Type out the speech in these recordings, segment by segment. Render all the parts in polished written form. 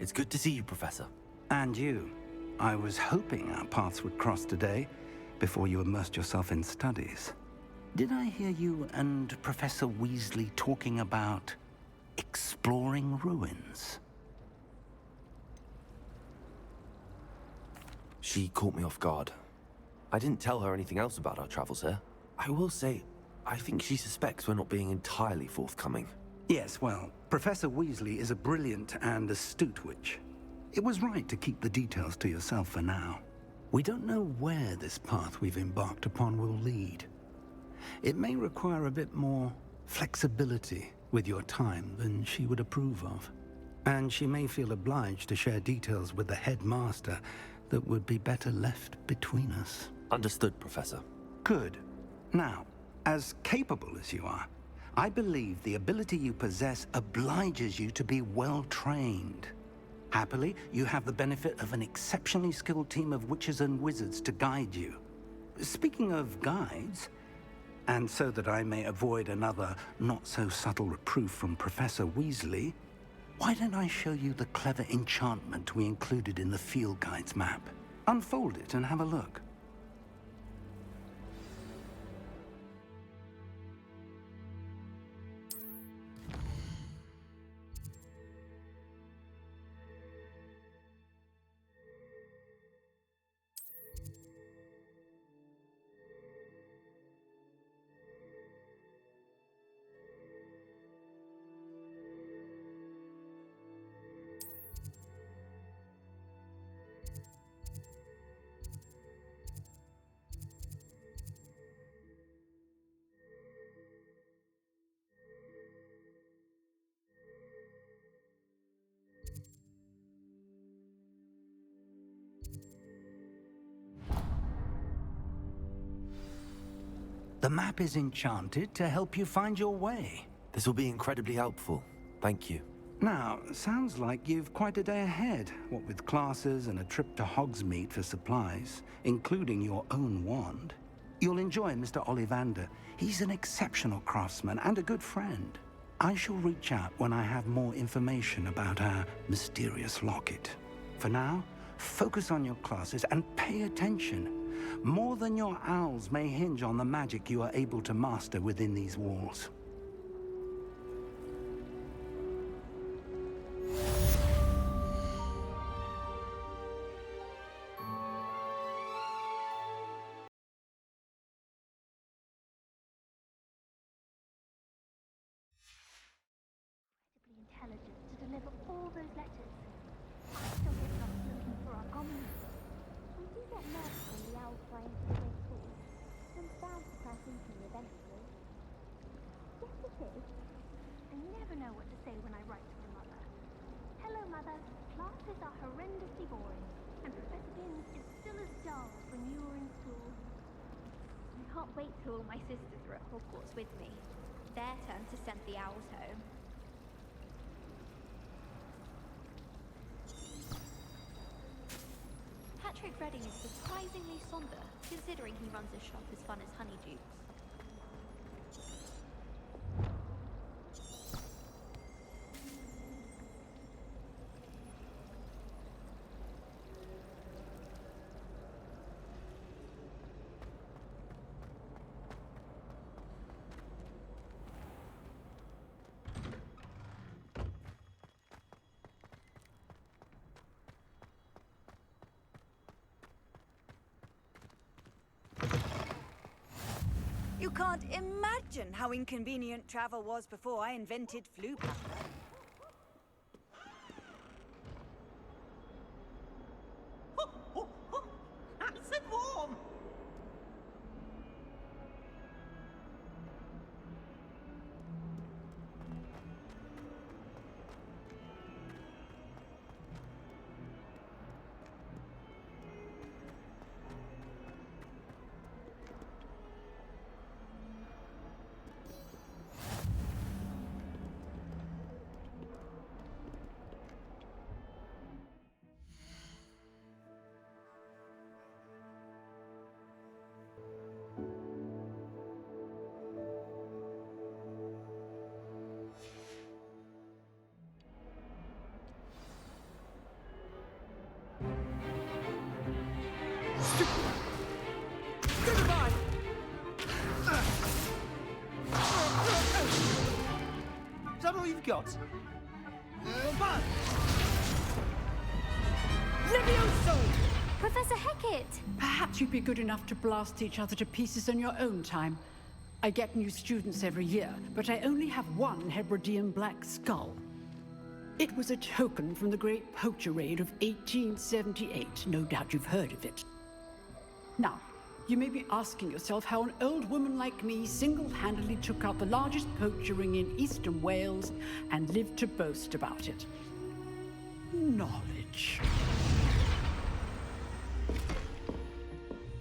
It's good to see you, Professor. And you. I was hoping our paths would cross today, before you immersed yourself in studies. Did I hear you and Professor Weasley talking about exploring ruins? She caught me off guard. I didn't tell her anything else about our travels here. I will say, I think she suspects we're not being entirely forthcoming. Yes, well, Professor Weasley is a brilliant and astute witch. It was right to keep the details to yourself for now. We don't know where this path we've embarked upon will lead. It may require a bit more flexibility with your time than she would approve of. And she may feel obliged to share details with the headmaster that would be better left between us. Understood, Professor. Good. Now, as capable as you are, I believe the ability you possess obliges you to be well trained. Happily, you have the benefit of an exceptionally skilled team of witches and wizards to guide you. Speaking of guides, and so that I may avoid another not-so-subtle reproof from Professor Weasley, why don't I show you the clever enchantment we included in the field guide's map? Unfold it and have a look. The map is enchanted to help you find your way. This will be incredibly helpful. Thank you. Now, sounds like you've quite a day ahead, what with classes and a trip to Hogsmeade for supplies, including your own wand. You'll enjoy Mr. Ollivander. He's an exceptional craftsman and a good friend. I shall reach out when I have more information about our mysterious locket. For now, focus on your classes and pay attention. More than your owls may hinge on the magic you are able to master within these walls. Intelligent to deliver all those letters. I still get lost looking for our common. We do get nervous when the owls fly into the great hall. I'm bound to crash into them eventually. Yes, it is. I never know what to say when I write to my mother. Hello, Mother. Classes are horrendously boring, and Professor Binns is still as dull as when you were in school. I can't wait till all my sisters are at Hogwarts with me. Their turn to send the owls home. Patrick Redding is surprisingly somber, considering he runs a shop as fun as Honeydukes. You can't imagine how inconvenient travel was before I invented Floo Packer. Nice and warm! all you've got? Levioso! Professor Hecat! Perhaps you'd be good enough to blast each other to pieces in your own time. I get new students every year, but I only have one Hebridean black skull. It was a token from the Great Poacher Raid of 1878. No doubt you've heard of it. Now, you may be asking yourself how an old woman like me single-handedly took out the largest poacher ring in eastern Wales and lived to boast about it. Knowledge.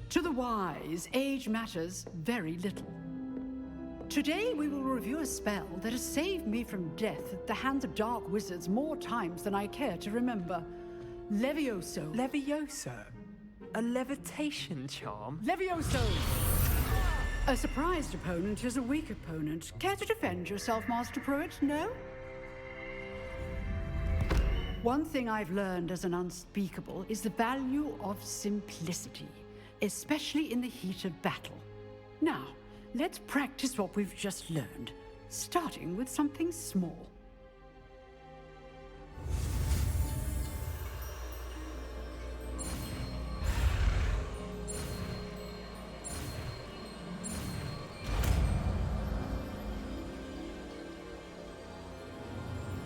To the wise, age matters very little. Today we will review a spell that has saved me from death at the hands of dark wizards more times than I care to remember. Levioso. Levioso? A levitation charm? Levioso! A surprised opponent is a weak opponent. Care to defend yourself, Master Pruitt? No? One thing I've learned as an unspeakable is the value of simplicity, especially in the heat of battle. Now, let's practice what we've just learned, starting with something small.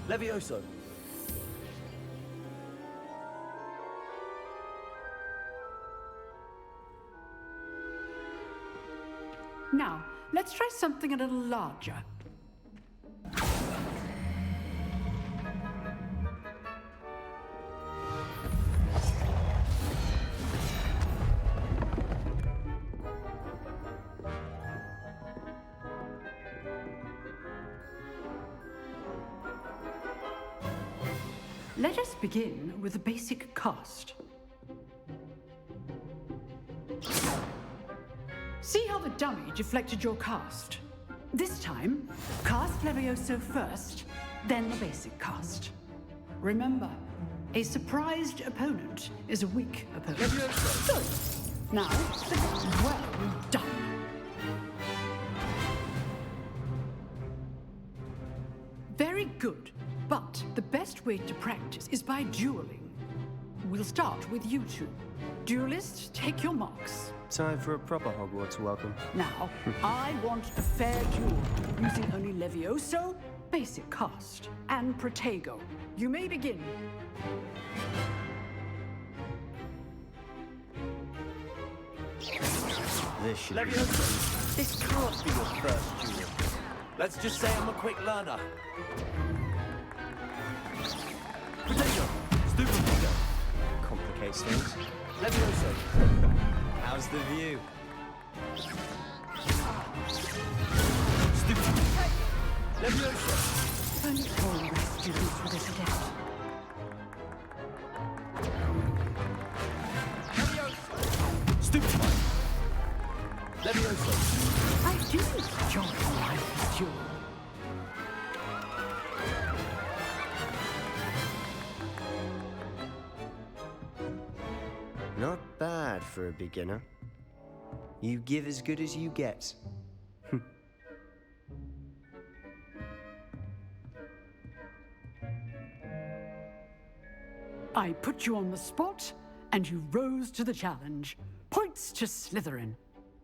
Levioso. Now, let's try something a little larger. Let us begin with the basic cast. See how the dummy deflected your cast? This time, cast Levioso first, then the basic cast. Remember, a surprised opponent is a weak opponent. Levioso. Good. Now, well done. Very good, but the best way to practice is by dueling. We'll start with you two. Duelists, take your marks. Time for a proper Hogwarts welcome. Now, I want a fair duel, using only Levioso, basic cast, and Protego. You may begin. This should be... Levioso. This can't be your first duel. Let's just say I'm a quick learner. Potato. Stupid finger. Complicates things. Levioso. How's the view? Stupid. Levioso. Only all my students with this adept. Levioso. Stupid. Levioso. I do enjoy my duel. Not bad for a beginner. You give as good as you get. I put you on the spot, and you rose to the challenge. Points to Slytherin.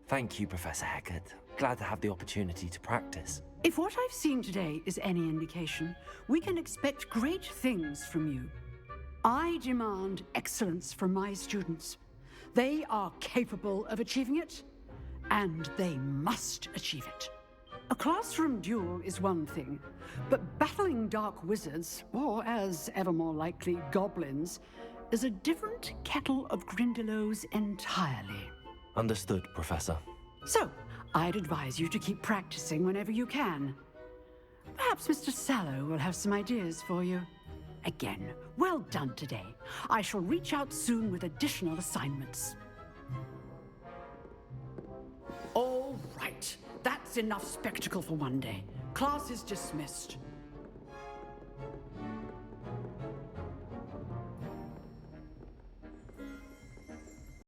Thank you, Professor Hecat. Glad to have the opportunity to practice. If what I've seen today is any indication, we can expect great things from you. I demand excellence from my students. They are capable of achieving it, and they must achieve it. A classroom duel is one thing, but battling dark wizards, or as ever more likely, goblins, is a different kettle of Grindylows entirely. Understood, Professor. So, I'd advise you to keep practicing whenever you can. Perhaps Mr. Sallow will have some ideas for you. Again, well done today. I shall reach out soon with additional assignments. All right, that's enough spectacle for one day. Class is dismissed.